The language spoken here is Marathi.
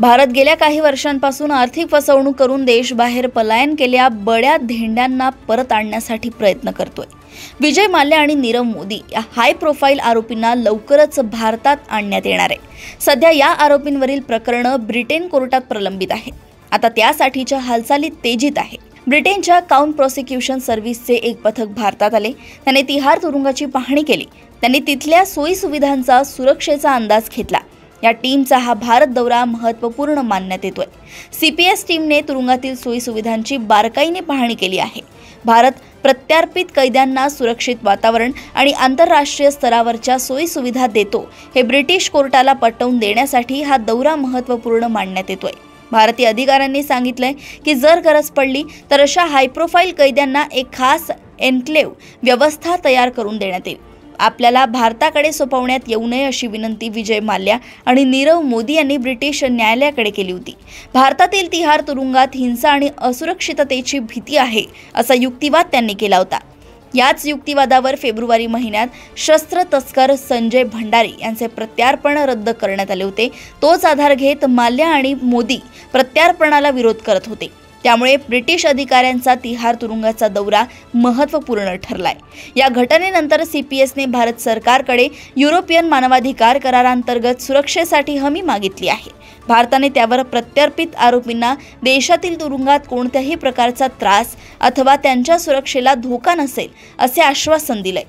भारत गेल्या काही वर्षांपासून आर्थिक फसवणूक करून देशबाहेर पलायन केलेल्या बड्या धेंड्यांना परत आणण्यासाठी प्रयत्न करतोय। विजय माल्या आणि नीरव मोदी या हाय प्रोफाईल आरोपींना लवकरच भारतात आणण्यात येणार आहे। सध्या या आरोपींवरील प्रकरण ब्रिटन कोर्टात प्रलंबित आहे। आता त्यासाठीच्या हालचाली तेजीत आहे। ब्रिटनच्या काउंट प्रॉसिक्युशन सर्व्हिसचे एक पथक भारतात आले। त्यांनी तिहार तुरुंगाची पाहणी केली। त्यांनी तिथल्या सोयी सुविधांचा, सुरक्षेचा अंदाज घेतला। या टीमचा हा भारत दौरा महत्त्वपूर्ण मानण्यात येतोय। सीपीएस टीमने तुरुंगातील सोयी सुविधांची बारकाईने पाहणी केली आहे। भारत प्रत्यार्पित कैद्यांना सुरक्षित वातावरण आणि आंतरराष्ट्रीय स्तरावरच्या सोयी सुविधा देतो हे ब्रिटिश कोर्टाला पटवून देण्यासाठी हा दौरा महत्त्वपूर्ण मानण्यात येतोय। भारतीय अधिकाऱ्यांनी सांगितलंय की जर गरज पडली तर अशा हाय प्रोफाईल कैद्यांना एक खास एन्क्लेव्ह व्यवस्था तयार करून देण्यात येईल। आपल्याला भारताकडे सोपवण्यात येऊ नये अशी विनंती विजय माल्या आणि नीरव मोदी यांनी ब्रिटिश न्यायालयाकडे केली होती। भारतातील तिहार तुरुंगात हिंसा आणि असुरक्षिततेची भीती आहे असा युक्तिवाद त्यांनी केला होता। याच युक्तिवादावर फेब्रुवारी महिन्यात शस्त्र तस्कर संजय भंडारी यांचे प्रत्यार्पण रद्द करण्यात आले होते। तोच आधार घेत माल्या आणि मोदी प्रत्यार्पणाला विरोध करत होते। त्यामुळे ब्रिटिश अधिकाऱ्यांचा तिहार तुरुंगाचा दौरा महत्त्वपूर्ण ठरलाय। या घटनेनंतर सीपीएसने भारत सरकारकडे युरोपियन मानवाधिकार करारांतर्गत सुरक्षेसाठी हमी मागितली आहे। भारताने त्यावर प्रत्यार्पित आरोपींना देशातील तुरुंगात कोणत्याही प्रकारचा त्रास अथवा त्यांच्या सुरक्षेला धोका नसेल असे आश्वासन दिले।